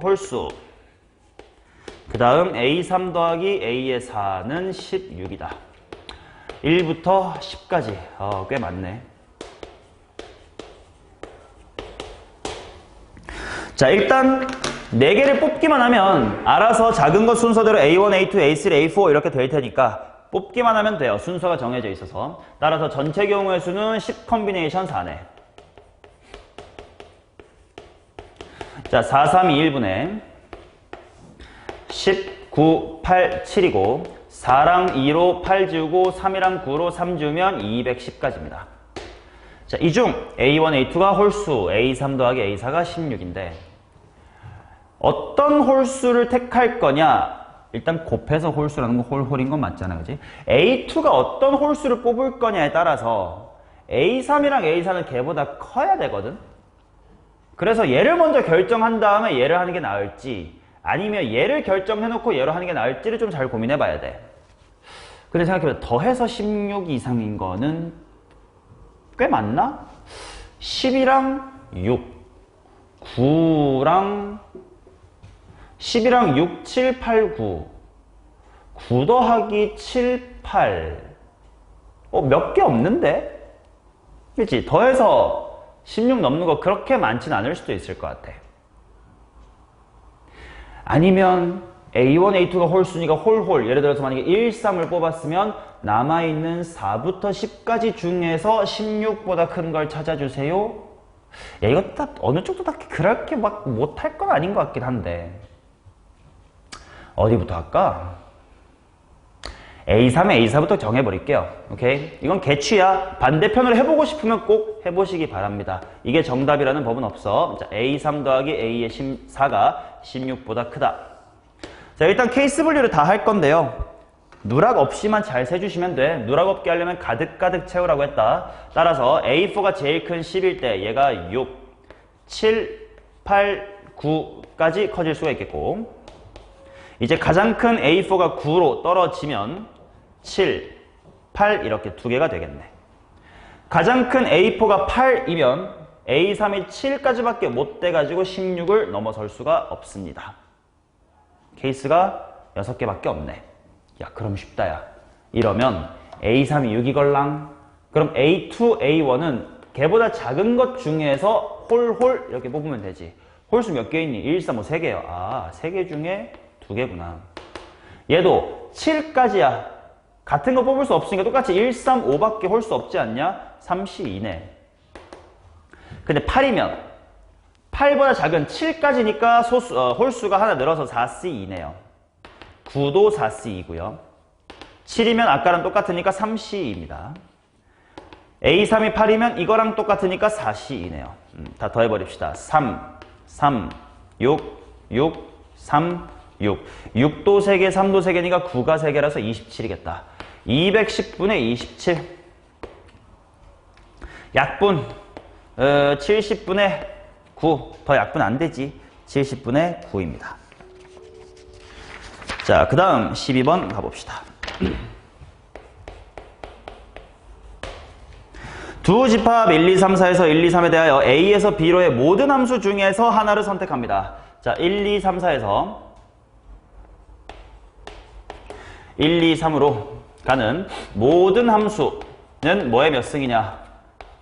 홀수. 그 다음 A3 더하기 A의 4는 16이다. 1부터 10까지. 꽤 많네. 자, 일단 4개를 뽑기만 하면 알아서 작은 것 순서대로 A1, A2, A3, A4 이렇게 될 테니까 뽑기만 하면 돼요. 순서가 정해져 있어서. 따라서 전체 경우의 수는 10 컨비네이션 4네. 자, 4, 3, 2, 1분의 10, 9, 8, 7이고 4랑 2로 8 지우고 3이랑 9로 3 지우면 210까지입니다. 자, 이 중 A1, A2가 홀수, A3 더하기 A4가 16인데 어떤 홀수를 택할 거냐? 일단 곱해서 홀수라는 건 홀홀인 건 맞잖아, 그지? A2가 어떤 홀수를 뽑을 거냐에 따라서 A3이랑 A4는 걔보다 커야 되거든? 그래서 얘를 먼저 결정한 다음에 얘를 하는 게 나을지 아니면 얘를 결정해놓고 얘로 하는 게 나을지를 좀 잘 고민해봐야 돼. 근데 생각해보면 더해서 16 이상인 거는 꽤 많나? 10이랑 6, 9랑 10이랑 6, 7, 8, 9. 9 더하기 7, 8. 몇 개 없는데? 그치? 더해서 16 넘는 거 그렇게 많진 않을 수도 있을 것 같아. 아니면 A1, A2가 홀수니까 홀홀. 예를 들어서 만약에 1, 3을 뽑았으면 남아있는 4부터 10까지 중에서 16보다 큰 걸 찾아주세요. 야, 이거 딱 어느 쪽도 딱 그렇게 막 못할 건 아닌 것 같긴 한데. 어디부터 할까? A3에 A4부터 정해버릴게요. 오케이? 이건 개취야. 반대편으로 해보고 싶으면 꼭 해보시기 바랍니다. 이게 정답이라는 법은 없어. 자, A3 더하기 A의 4가 16보다 크다. 자, 일단 케이스 분류를 다 할 건데요. 누락 없이만 잘 세주시면 돼. 누락 없게 하려면 가득가득 채우라고 했다. 따라서 A4가 제일 큰 10일 때 얘가 6, 7, 8, 9까지 커질 수가 있겠고 이제 가장 큰 A4가 9로 떨어지면 7, 8 이렇게 두 개가 되겠네. 가장 큰 A4가 8이면 A3이 7까지밖에 못 돼가지고 16을 넘어설 수가 없습니다. 케이스가 6개밖에 없네. 야, 그럼 쉽다, 야. 이러면 A3이 6이걸랑. 그럼 A2, A1은 걔보다 작은 것 중에서 홀 이렇게 뽑으면 되지. 홀수 몇 개 있니? 1, 3, 5, 3개요. 아, 3개 중에 2개구나. 얘도 7까지야. 같은 거 뽑을 수 없으니까 똑같이 1, 3, 5밖에 홀수 없지 않냐? 3C2네. 근데 8이면 8보다 작은 7까지니까 홀수가 하나 늘어서 4C2네요. 9도 4C2고요. 7이면 아까랑 똑같으니까 3C2입니다. A3이 8이면 이거랑 똑같으니까 4C2네요. 다 더해버립시다. 3, 3, 6, 6, 3, 6. 6도 3개, 3도 3개니까 9가 3개라서 27이겠다. 210분의 27. 약분 70분의 9. 더 약분 안 되지. 70분의 9입니다. 자, 그 다음 12번 가봅시다. 두 집합 1, 2, 3, 4에서 1, 2, 3에 대하여 A에서 B로의 모든 함수 중에서 하나를 선택합니다. 자, 1, 2, 3, 4에서 1, 2, 3으로 가는 모든 함수는 뭐의 몇 승이냐?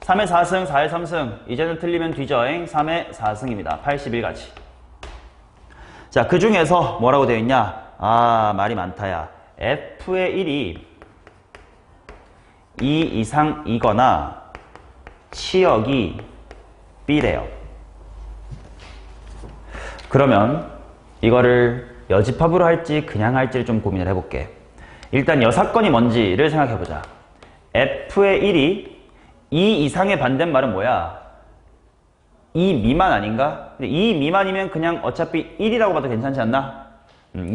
3의 4승, 4의 3승. 이제는 틀리면 뒤져잉. 3의 4승입니다. 81가지. 자, 그 중에서 뭐라고 되어 있냐? 아, 말이 많다야. F의 1이 2 이상이거나 치역이 B래요. 그러면 이거를 여집합으로 할지 그냥 할지를 좀 고민을 해볼게. 일단 여사건이 뭔지를 생각해보자. F의 1이 2 이상의 반대말은 뭐야? 2 미만 아닌가? 근데 2 미만이면 그냥 어차피 1이라고 봐도 괜찮지 않나?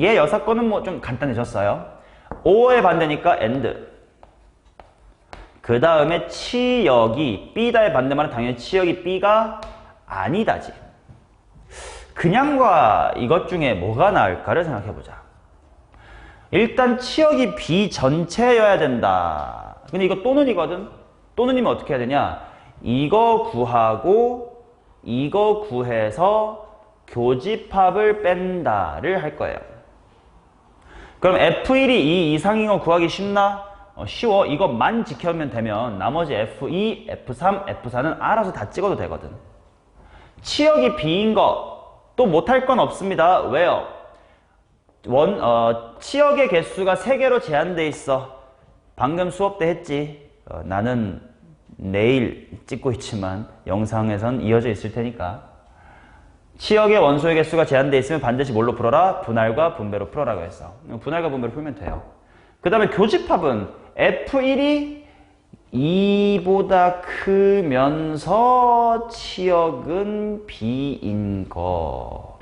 얘 여사건은 뭐 좀 간단해졌어요. 5의 반대니까 AND. 그 다음에 치역이 B다의 반대말은 당연히 치역이 B가 아니다지. 그냥과 이것 중에 뭐가 나을까를 생각해보자. 일단 치역이 B 전체여야 된다. 근데 이거 또는이거든? 또는이면 어떻게 해야 되냐? 이거 구하고 이거 구해서 교집합을 뺀다를 할 거예요. 그럼 F1이 2 이상인 거 구하기 쉽나? 쉬워. 이것만 지켜면 되면 나머지 F2, F3, F4는 알아서 다 찍어도 되거든. 치역이 B인 거 또 못할 건 없습니다. 왜요? 치역의 개수가 3개로 제한돼 있어. 방금 수업 때 했지. 나는 내일 찍고 있지만 영상에선 이어져 있을 테니까. 치역의 원소의 개수가 제한돼 있으면 반드시 뭘로 풀어라? 분할과 분배로 풀어라고 했어. 분할과 분배로 풀면 돼요. 그 다음에 교집합은 F1이 2보다 크면서 치역은 B인 거.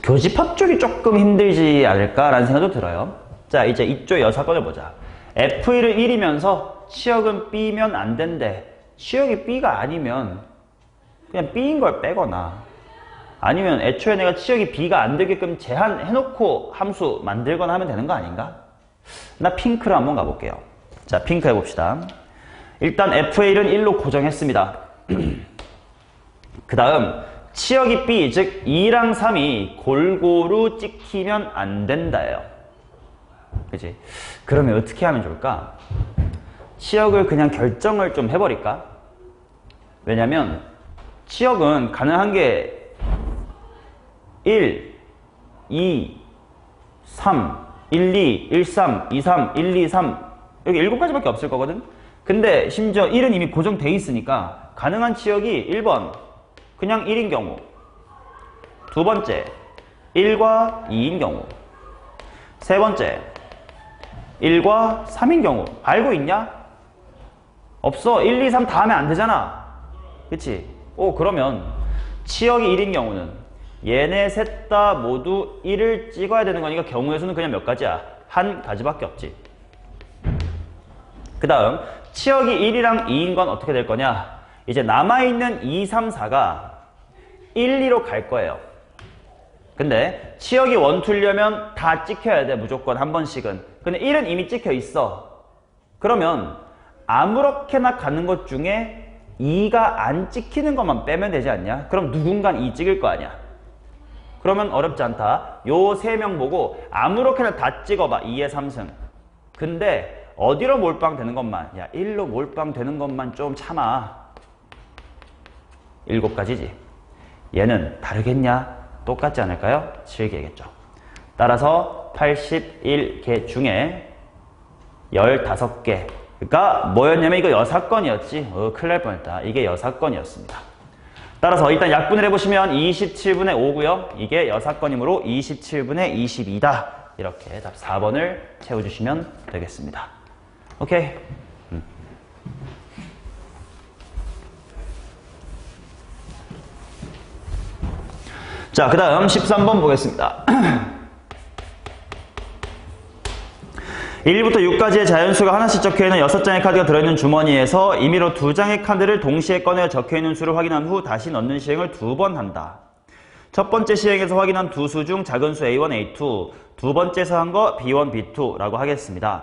교집합 쪽이 조금 힘들지 않을까라는 생각도 들어요. 자, 이제 이쪽 여사건을 보자. F1은 1이면서 치역은 B면 안 된대. 치역이 B가 아니면 그냥 B인 걸 빼거나 아니면 애초에 내가 치역이 B가 안 되게끔 제한해놓고 함수 만들거나 하면 되는 거 아닌가? 나 핑크로 한번 가볼게요. 자, 핑크 해봅시다. 일단 F의 1은 1로 고정했습니다. 그 다음 치역이 B, 즉 2랑 3이 골고루 찍히면 안 된다예요. 그치? 그러면 어떻게 하면 좋을까? 치역을 그냥 결정을 좀 해버릴까? 왜냐면 치역은 가능한 게 1, 2, 3, 1, 2, 1, 3, 2, 3, 1, 2, 3 여기 7가지밖에 없을 거거든? 근데 심지어 1은 이미 고정돼 있으니까 가능한 치역이 1번 그냥 1인 경우, 두 번째 1과 2인 경우, 세 번째 1과 3인 경우. 알고 있냐? 없어. 1, 2, 3 다 하면 안 되잖아. 그치? 그러면 치역이 1인 경우는 얘네 셋 다 모두 1을 찍어야 되는 거니까 경우의 수는 그냥 몇 가지야? 한 가지밖에 없지. 그 다음 치역이 1이랑 2인 건 어떻게 될 거냐? 이제 남아있는 2, 3, 4가 1, 2로 갈 거예요. 근데 치역이 원투려면 다 찍혀야 돼. 무조건 한 번씩은. 근데 1은 이미 찍혀 있어. 그러면 아무렇게나 가는 것 중에 2가 안 찍히는 것만 빼면 되지 않냐? 그럼 누군간 2 찍을 거 아니야. 그러면 어렵지 않다. 요 3명 보고 아무렇게나 다 찍어봐. 2의 3승. 근데 어디로 몰빵되는 것만, 야 1로 몰빵되는 것만 좀 참아. 7가지지. 얘는 다르겠냐? 똑같지 않을까요? 7개겠죠. 따라서 81개 중에 15개가 뭐였냐면 이거 여사건이었지. 큰일 날 뻔했다. 이게 여사건이었습니다. 따라서 일단 약분을 해보시면 27분의 5고요. 이게 여사건이므로 27분의 22다. 이렇게 답 4번을 채워주시면 되겠습니다. 오케이. 자, 그 다음 13번 보겠습니다. 1부터 6까지의 자연수가 하나씩 적혀있는 6장의 카드가 들어있는 주머니에서 임의로 2장의 카드를 동시에 꺼내어 적혀있는 수를 확인한 후 다시 넣는 시행을 2번 한다. 첫 번째 시행에서 확인한 두 수 중 작은 수 A1, A2, 두 번째에서 한 거 B1, B2라고 하겠습니다.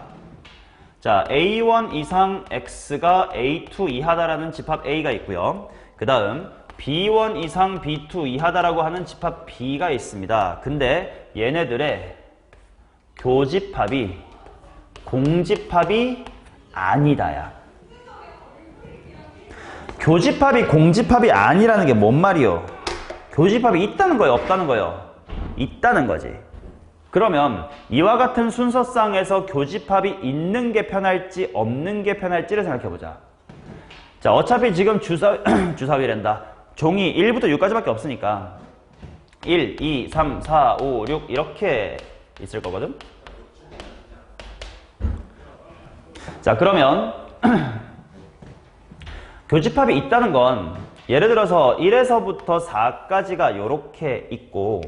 자, A1 이상 X가 A2 이하다라는 집합 A가 있고요. 그 다음 B1 이상 B2 이하다라고 하는 집합 B가 있습니다. 근데 얘네들의 교집합이 공집합이 아니다야. 교집합이 공집합이 아니라는 게 뭔 말이요? 교집합이 있다는 거예요? 없다는 거예요? 있다는 거지. 그러면 이와 같은 순서상에서 교집합이 있는 게 편할지 없는 게 편할지를 생각해보자. 자, 어차피 지금 주사위란다. 종이 1부터 6까지밖에 없으니까 1, 2, 3, 4, 5, 6 이렇게 있을 거거든? 자, 그러면 교집합이 있다는 건 예를 들어서 1에서부터 4까지가 이렇게 있고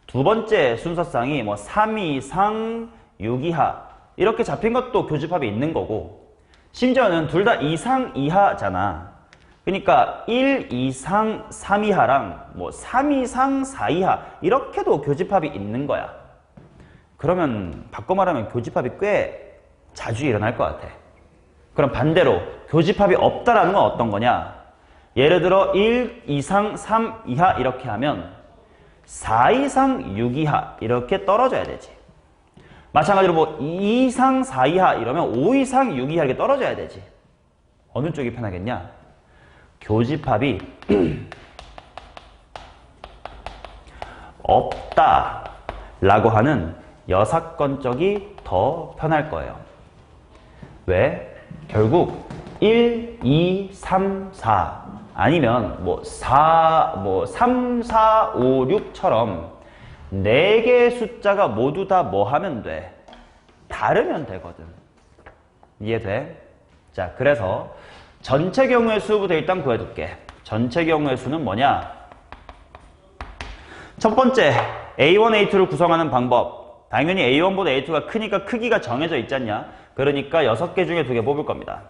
두 번째 순서상이 뭐 3 이상 6 이하 이렇게 잡힌 것도 교집합이 있는 거고 심지어는 둘 다 이상 이하잖아. 그러니까 1 이상 3 이하랑 뭐 3 이상 4 이하 이렇게도 교집합이 있는 거야. 그러면 바꿔 말하면 교집합이 꽤 자주 일어날 것 같아. 그럼 반대로 교집합이 없다라는 건 어떤 거냐? 예를 들어 1 이상 3 이하 이렇게 하면 4 이상 6 이하 이렇게 떨어져야 되지. 마찬가지로 뭐 2 이상 4 이하 이러면 5 이상 6 이하 이렇게 떨어져야 되지. 어느 쪽이 편하겠냐? 교집합이 없다라고 하는 여사건 쪽이 더 편할 거예요. 왜? 결국 1, 2, 3, 4 아니면 뭐 3, 4, 5, 6처럼 4개의 숫자가 모두 다 뭐 하면 돼? 다르면 되거든. 이해돼? 자, 그래서 전체 경우의 수부터 일단 구해둘게. 전체 경우의 수는 뭐냐? 첫 번째, A1, A2를 구성하는 방법. 당연히 A1보다 A2가 크니까 크기가 정해져 있지 않냐? 그러니까 6개 중에 2개 뽑을 겁니다.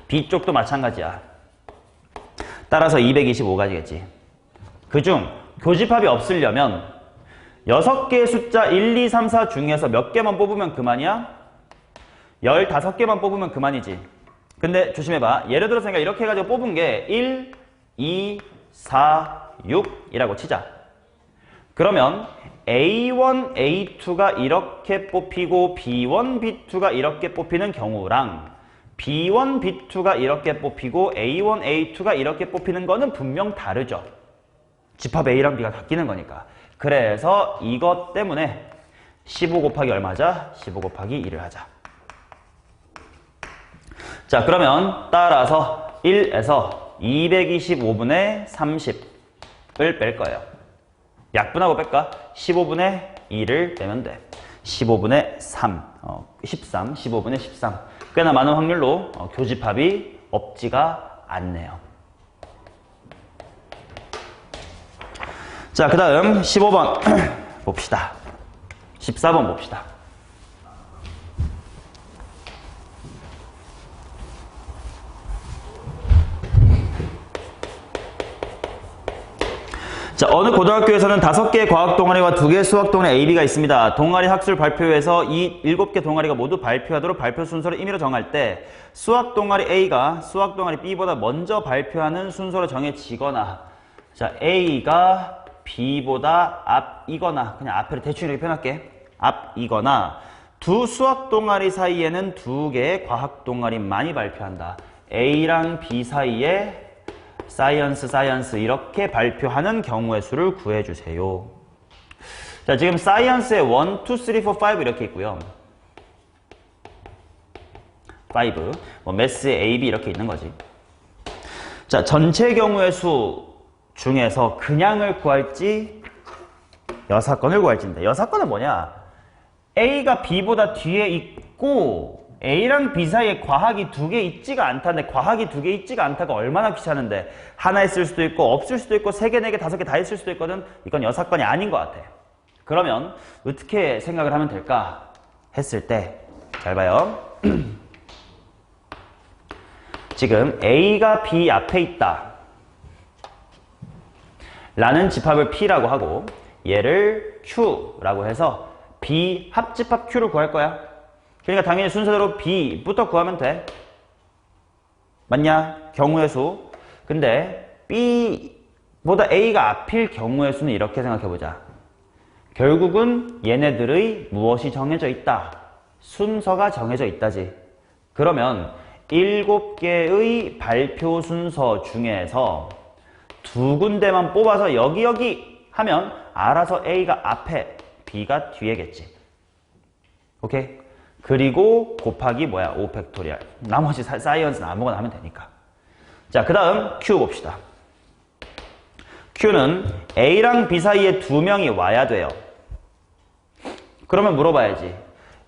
B쪽도 마찬가지야. 따라서 225가지겠지. 그중 교집합이 없으려면 6개의 숫자 1, 2, 3, 4 중에서 몇 개만 뽑으면 그만이야? 15개만 뽑으면 그만이지. 근데 조심해봐. 예를 들어서 내가 이렇게 해가지고 뽑은 게 1, 2, 4, 6이라고 치자. 그러면 A1, A2가 이렇게 뽑히고 B1, B2가 이렇게 뽑히는 경우랑 B1, B2가 이렇게 뽑히고 A1, A2가 이렇게 뽑히는 거는 분명 다르죠. 집합 A랑 B가 바뀌는 거니까. 그래서 이것 때문에 15 곱하기 얼마자? 15 곱하기 2를 하자. 자, 그러면 따라서 1에서 225분의 30을 뺄 거예요. 약분하고 뺄까? 15분의 2를 빼면 돼. 15분의 3, 13, 15분의 13. 꽤나 많은 확률로 교집합이 없지가 않네요. 자, 그 다음 15번 봅시다. 14번 봅시다. 자, 어느 고등학교에서는 5개의 과학 동아리와 2개의 수학 동아리 AB가 있습니다. 동아리 학술 발표회에서 이 7개 동아리가 모두 발표하도록 발표 순서를 임의로 정할 때 수학 동아리 A가 수학 동아리 B보다 먼저 발표하는 순서로 정해지거나, 자, A가 B보다 앞이거나, 그냥 앞에를 대충 이렇게 표현할게. 앞이거나, 두 수학 동아리 사이에는 2개의 과학 동아리만이 발표한다. A랑 B 사이에 사이언스 이렇게 발표하는 경우의 수를 구해주세요. 자, 지금 사이언스에 1, 2, 3, 4, 5 이렇게 있고요. 5, 뭐 매스에 A, B 이렇게 있는 거지. 자, 전체 경우의 수 중에서 그냥을 구할지 여사건을 구할지인데, 여사건은 뭐냐? A가 B보다 뒤에 있고 A랑 B 사이에 과학이 2개 있지가 않다는데, 과학이 2개 있지가 않다가 얼마나 귀찮은데, 하나 있을 수도 있고 없을 수도 있고 3개, 4개, 5개 다 있을 수도 있거든. 이건 여사건이 아닌 것 같아. 그러면 어떻게 생각을 하면 될까 했을 때, 잘 봐요. 지금 A가 B 앞에 있다 라는 집합을 P라고 하고, 얘를 Q라고 해서 B 합집합 Q를 구할 거야. 그러니까 당연히 순서대로 B부터 구하면 돼. 맞냐? 경우의 수. 근데 B보다 A가 앞일 경우의 수는 이렇게 생각해보자. 결국은 얘네들의 무엇이 정해져 있다? 순서가 정해져 있다지. 그러면 7개의 발표 순서 중에서 2군데만 뽑아서 여기 하면 알아서 A가 앞에, B가 뒤에겠지. 오케이? 그리고 곱하기 뭐야? 5팩토리얼. 나머지 사이언스는 아무거나 하면 되니까. 자, 그 다음 Q 봅시다. Q는 A랑 B 사이에 2명이 와야 돼요. 그러면 물어봐야지.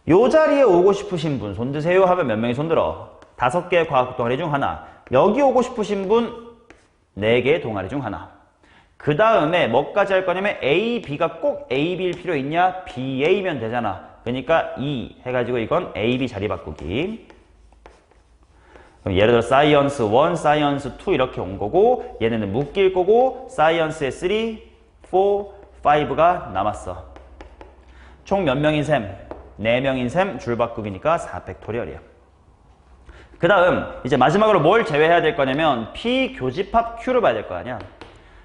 요 자리에 오고 싶으신 분 손 드세요 하면 몇 명이 손 들어? 5개의 과학 동아리 중 하나. 여기 오고 싶으신 분 4개의 동아리 중 하나. 그 다음에 뭐까지 할 거냐면 A, B가 꼭 A, B일 필요 있냐? B, A면 되잖아. 그러니까 2 해가지고 이건 A, B 자리 바꾸기. 그럼 예를 들어 사이언스 1, 사이언스 2 이렇게 온 거고, 얘네는 묶일 거고, 사이언스에 3, 4, 5가 남았어. 총 몇 명인 셈? 4명인 셈, 줄 바꾸기니까 4팩토리얼이야. 그 다음 이제 마지막으로 뭘 제외해야 될 거냐면 P 교집합 Q를 봐야 될 거 아니야.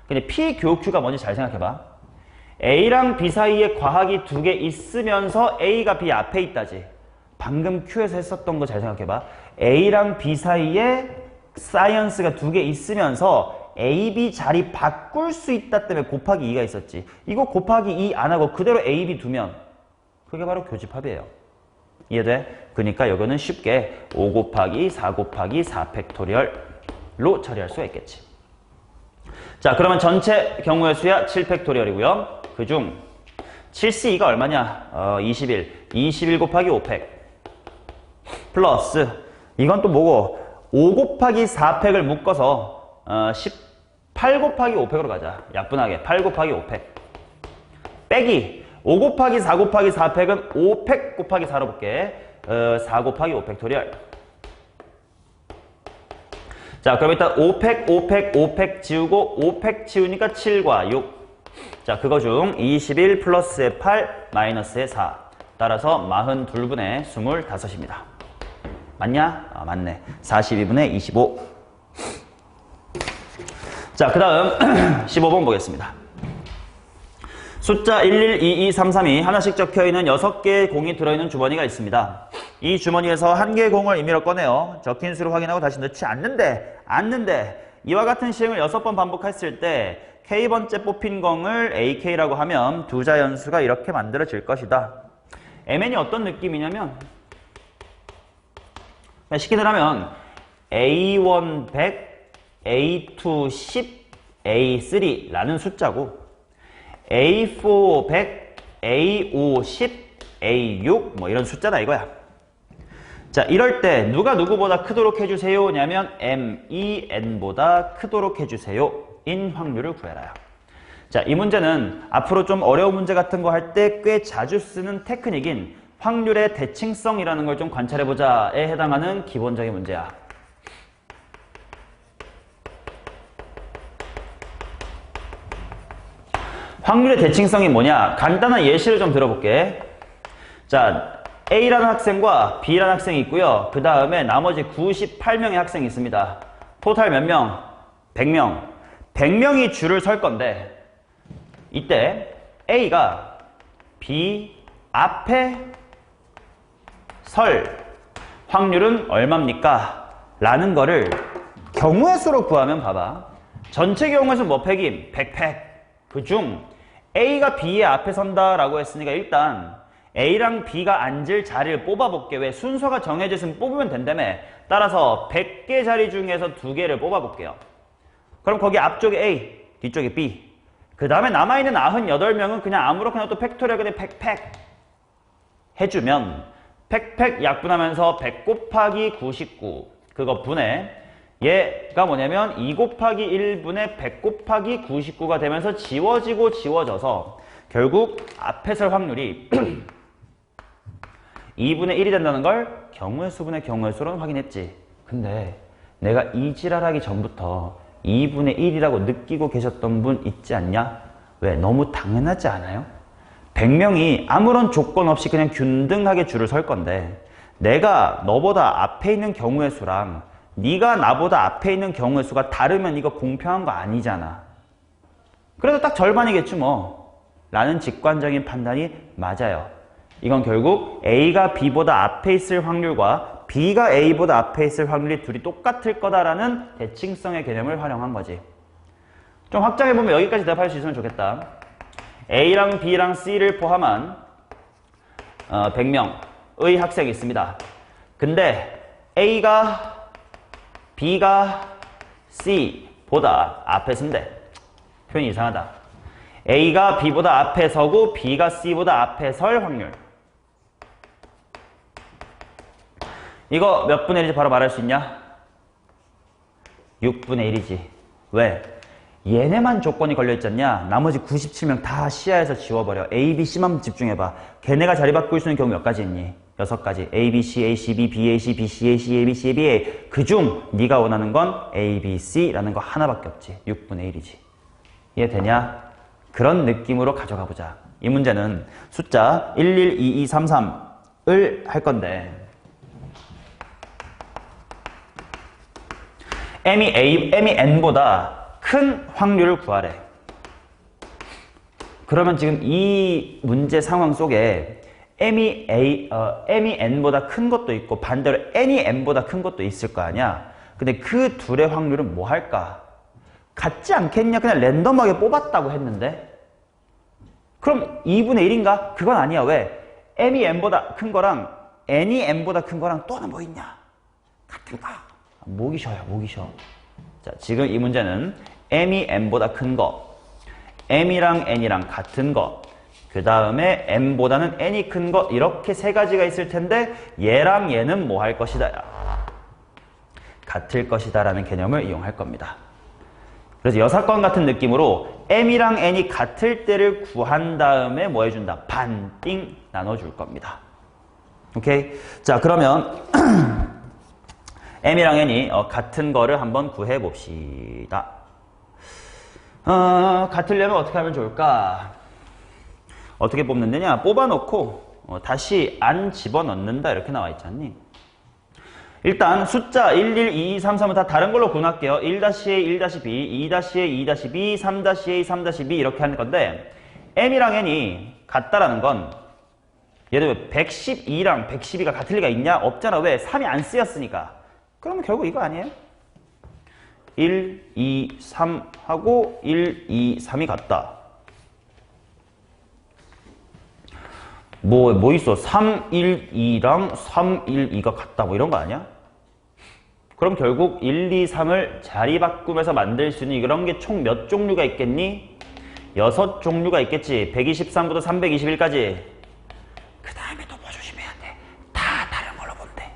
근데 P 교 Q가 뭔지 잘 생각해봐. A랑 B 사이에 과학이 2개 있으면서 A가 B 앞에 있다지. 방금 Q에서 했었던 거 잘 생각해봐. A랑 B 사이에 사이언스가 2개 있으면서 A, B 자리 바꿀 수 있다 때문에 곱하기 2가 있었지. 이거 곱하기 2 안 하고 그대로 A, B 두면 그게 바로 교집합이에요. 이해돼? 그러니까 여기는 쉽게 5 곱하기 4 곱하기 4 팩토리얼로 처리할 수가 있겠지. 자, 그러면 전체 경우의 수야 7 팩토리얼이고요. 그중 7C2가 얼마냐? 21. 21 곱하기 5팩. 플러스 이건 또 뭐고? 5 곱하기 4팩을 묶어서 18 곱하기 5팩으로 가자. 야분하게 8 곱하기 5팩. 빼기 5 곱하기 4 곱하기 4팩은 5팩 곱하기 4로 볼게. 4 곱하기 5팩토리얼. 자, 그럼 일단 5팩, 5팩, 5팩 지우고 5팩 지우니까 7과 6. 자, 그거 중 21 플러스의 8 마이너스의 4. 따라서 42분의 25입니다. 맞냐? 아, 맞네. 42분의 25. 자, 그 다음 15번 보겠습니다. 숫자 11, 22, 33이 하나씩 적혀있는 6개의 공이 들어있는 주머니가 있습니다. 이 주머니에서 한 개의 공을 임의로 꺼내어 적힌 수를 확인하고 다시 넣지 않는데 이와 같은 시행을 6번 반복했을 때 K번째 뽑힌 공을 AK라고 하면 두 자연수가 이렇게 만들어질 것이다. MN이 어떤 느낌이냐면 쉽게 말하면 A1 100, A2 10, A3 라는 숫자고 A4 100, A5 10, A6 뭐 이런 숫자다 이거야. 자, 이럴 때 누가 누구보다 크도록 해주세요 냐면 M이 N보다 크도록 해주세요 인 확률을 구해라요. 자, 이 문제는 앞으로 좀 어려운 문제 같은 거 할 때 꽤 자주 쓰는 테크닉인 확률의 대칭성이라는 걸 좀 관찰해보자에 해당하는 기본적인 문제야. 확률의 대칭성이 뭐냐? 간단한 예시를 좀 들어볼게. 자, A라는 학생과 B라는 학생이 있고요. 그 다음에 나머지 98명의 학생이 있습니다. 토탈 몇 명? 100명. 100명이 줄을 설 건데 이때 A가 B 앞에 설 확률은 얼마입니까? 라는 거를 경우의 수로 구하면 봐봐. 전체 경우의 수 뭐 팩임? 100팩. 그중 A가 B의 앞에 선다라고 했으니까 일단 A랑 B가 앉을 자리를 뽑아볼게. 왜? 순서가 정해져 있으면 뽑으면 된다며. 따라서 100개 자리 중에서 2개를 뽑아볼게요. 그럼 거기 앞쪽에 A, 뒤쪽에 B. 그 다음에 남아있는 98명은 그냥 아무렇게나 또 팩토리얼 그냥 팩팩 해주면 팩팩 약분하면서 100 곱하기 99 그거 분해 얘가 뭐냐면 2 곱하기 1분의 100 곱하기 99가 되면서 지워지고 지워져서 결국 앞에 설 확률이 2분의 1이 된다는 걸 경우의 수분의 경우의 수로는 확인했지. 근데 내가 이 지랄하기 전부터 2분의 1이라고 느끼고 계셨던 분 있지 않냐? 왜? 너무 당연하지 않아요? 100명이 아무런 조건 없이 그냥 균등하게 줄을 설 건데 내가 너보다 앞에 있는 경우의 수랑 네가 나보다 앞에 있는 경우의 수가 다르면 이거 공평한 거 아니잖아. 그래도 딱 절반이겠지 뭐 라는 직관적인 판단이 맞아요. 이건 결국 A가 B보다 앞에 있을 확률과 B가 A보다 앞에 있을 확률이 둘이 똑같을 거다라는 대칭성의 개념을 활용한 거지. 좀 확장해보면 여기까지 대답할 수 있으면 좋겠다. A랑 B랑 C를 포함한 100명의 학생이 있습니다. 근데 A가 B가 C보다 앞에 선대. 표현이 이상하다. A가 B보다 앞에 서고 B가 C보다 앞에 설 확률. 이거 몇 분의 1인지 바로 말할 수 있냐? 6분의 1이지. 왜? 얘네만 조건이 걸려있잖냐? 나머지 97명 다 시야에서 지워버려. A, B, C만 집중해봐. 걔네가 자리 바꿀 수 있는 경우 몇 가지 있니? 6가지. A, B, C, A, C, B, B, A, C, B, C, A, C, A, B, C, A, B, A. 그중 네가 원하는 건 A, B, C라는 거 하나밖에 없지. 6분의 1이지. 이해되냐? 그런 느낌으로 가져가 보자. 이 문제는 숫자 112233을 할 건데 M이 N보다 큰 확률을 구하래. 그러면 지금 이 문제 상황 속에 M이 N보다 큰 것도 있고 반대로 N이 N보다 큰 것도 있을 거 아니야. 근데 그 둘의 확률은 뭐 할까? 같지 않겠냐? 그냥 랜덤하게 뽑았다고 했는데 그럼 2분의 1인가? 그건 아니야. 왜? M이 N보다 큰 거랑 N이 N보다 큰 거랑 또 하나 뭐 있냐? 같은가? 목이 쉬어요. 목이 쉬어. 자, 지금 이 문제는 M이 N보다 큰 거, M이랑 N이랑 같은 거, 그 다음에 N보다는 N이 큰 거 이렇게 세 가지가 있을 텐데 얘랑 얘는 뭐 할 것이다? 같을 것이다 라는 개념을 이용할 겁니다. 그래서 여사건 같은 느낌으로 M이랑 N이 같을 때를 구한 다음에 뭐 해준다? 반띵 나눠줄 겁니다. 오케이? 자, 그러면 M이랑 N이 같은 거를 한번 구해 봅시다. 같으려면 어떻게 하면 좋을까? 어떻게 뽑는느냐? 뽑아놓고 다시 안 집어넣는다 이렇게 나와 있지 않니? 일단 숫자 1, 1, 2, 3, 3은 다 다른 걸로 구분할게요. 1-A, 1-B, 2-A, 2-B, 3-A, 3-B 이렇게 하는 건데 M이랑 N이 같다라는 건 예를 들어 112랑 112가 같을 리가 있냐? 없잖아. 왜? 3이 안 쓰였으니까. 그러면 결국 이거 아니에요? 1, 2, 3 하고 1, 2, 3이 같다. 뭐 있어? 3, 1, 2랑 3, 1, 2가 같다. 뭐 이런 거 아니야? 그럼 결국 1, 2, 3을 자리 바꾸면서 만들 수 있는 이런 게 총 몇 종류가 있겠니? 6종류가 있겠지. 123부터 321까지. 그 다음에 또 뭐 조심해야 돼? 다 다른 걸로 본대.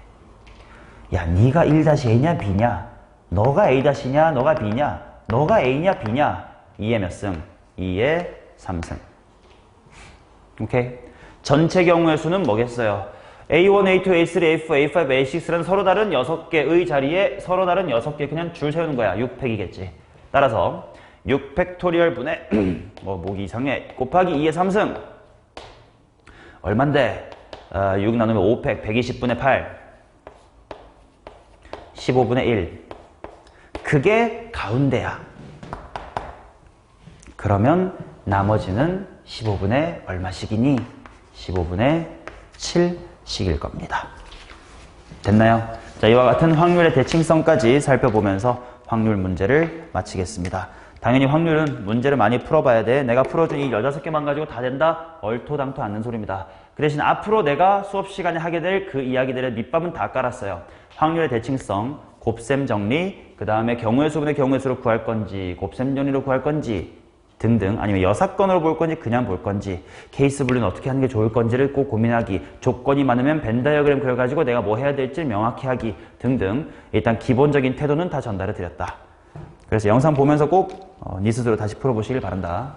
야, 네가 1-A냐 B냐? 너가 A-냐 너가 B냐? 너가 A냐 B냐? 2의 몇 승? 2의 3승. 오케이? 전체 경우의 수는 뭐겠어요? A1, A2, A3, A4, A5, A6는 서로 다른 6개의 자리에 서로 다른 6개 그냥 줄 세우는 거야. 6팩이겠지. 따라서 6 팩토리얼 분의 뭐 목이 이상해 곱하기 2의 3승 얼만데? 6 나누면 5팩 120분의 8 15분의 1 그게 가운데야. 그러면 나머지는 15분의 얼마씩이니? 15분의 7씩일 겁니다. 됐나요? 자, 이와 같은 확률의 대칭성까지 살펴보면서 확률 문제를 마치겠습니다. 당연히 확률은 문제를 많이 풀어봐야 돼. 내가 풀어준 이 16개만 가지고 다 된다? 얼토당토 않는 소리입니다. 그 대신 앞으로 내가 수업 시간에 하게 될 그 이야기들의 밑밥은 다 깔았어요. 확률의 대칭성, 곱셈 정리, 그 다음에 경우의 수분의 경우의 수로 구할 건지, 곱셈 정리로 구할 건지 등등, 아니면 여사건으로 볼 건지 그냥 볼 건지, 케이스 분류는 어떻게 하는 게 좋을 건지를 꼭 고민하기, 조건이 많으면 벤 다이어그램 그려가지고 내가 뭐 해야 될지 명확히 하기 등등, 일단 기본적인 태도는 다 전달해 드렸다. 그래서 영상 보면서 꼭 네 스스로 다시 풀어보시길 바란다.